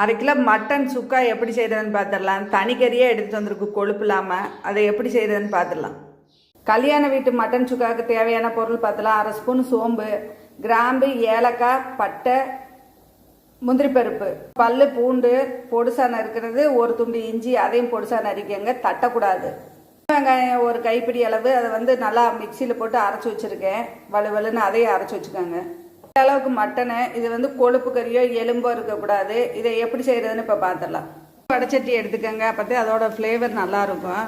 அரை kilo mutton சுக்கா எப்படி செய்கிறதுன்னு பார்த்துடலாம். தனிக்கறியே எடுத்துகிட்டு வந்திருக்கு கொழுப்பு இல்லாமல். அதை எப்படி செய்கிறதுன்னு பார்த்துடலாம். கல்யாண வீட்டு மட்டன் சுக்காவுக்கு தேவையான பொருள் பார்த்துலாம். 1/2 ஸ்பூன் சோம்பு, கிராம்பு, ஏலக்காய், பட்டை, முந்திரி பருப்பு, பல்லு பூண்டு பொடுசா நறுக்கிறது, ஒரு துண்டு இஞ்சி அதையும் பொடுசா நறுக்கங்க, தட்டக்கூடாது. வெங்காயம் ஒரு கைப்பிடி அளவு, அதை நல்லா மிக்சியில் போட்டு அரைச்சி வச்சுருக்கேன். வலுவலுன்னு அதையும் அரைச்சி வச்சுக்கோங்க. அளவுக்கு மட்டனை, இது கொழுப்பு கறியோ எலும்போ இருக்கக்கூடாது. இதை எப்படி செய்கிறதுன்னு இப்போ பார்த்துடலாம். வடைச்சட்டி எடுத்துக்கோங்க, அப்போதே அதோட ஃப்ளேவர் நல்லாயிருக்கும்.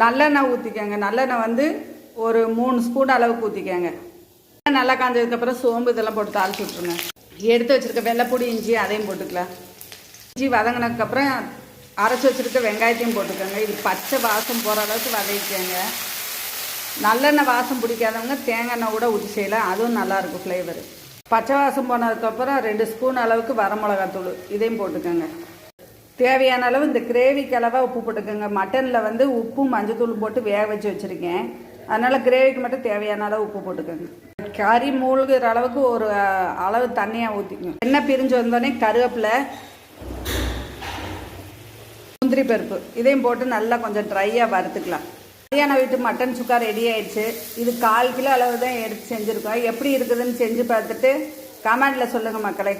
நல்லெண்ணெய் ஊற்றிக்கோங்க. நல்லெண்ணெய் ஒரு 3 ஸ்பூன் அளவுக்கு ஊற்றிக்கோங்க. நல்லா காஞ்சதுக்கப்புறம் சோம்பு இதெல்லாம் போட்டு தாளிச்சு விட்ருங்க. எடுத்து வச்சுருக்க வெள்ளைப்பூடி இஞ்சி அதையும் போட்டுக்கலாம். இஞ்சி வதங்கினதுக்கப்புறம் அரைச்சி வச்சுருக்க வெங்காயத்தையும் போட்டுக்கோங்க. இது பச்சை வாசம் போகிற அளவுக்கு வதக்கிக்கோங்க. நல்லெண்ணெய் வாசம் பிடிக்காதவங்க தேங்காய் எண்ணெய் கூட ஊற்றி செய்யலாம், அதுவும் நல்லாயிருக்கும் ஃப்ளேவர். பச்சை வாசம் போனதுக்கப்புறம் 2 ஸ்பூன் அளவுக்கு வரமிளகாத்தூள் இதையும் போட்டுக்கோங்க. தேவையான அளவு இந்த கிரேவிக்கு அளவாக உப்பு போட்டுக்கோங்க. மட்டனில் உப்பும் மஞ்சத்தூள் போட்டு வேக வச்சு வச்சுருக்கேன். அதனால் கிரேவிக்கு மட்டும் தேவையான அளவு உப்பு போட்டுக்கோங்க. கறி மூழ்கிற அளவுக்கு ஒரு அளவு தண்ணியாக ஊற்றிக்கோங்க. எண்ணெய் பிரிஞ்சு வந்தோடனே கருவேப்பிலை, முந்திரி பருப்பு இதையும் போட்டு நல்லா கொஞ்சம் ட்ரையாக வறுத்துக்கலாம். கல்யாண வீட்டு மட்டன் சுக்கா ரெடி ஆயிடுச்சு. இது 1/4 கிலோ அளவு தான் எடுத்து செஞ்சுருக்கோம். எப்படி இருக்குதுன்னு செஞ்சு பார்த்துட்டு கமெண்டில் சொல்லுங்கள் மக்களே.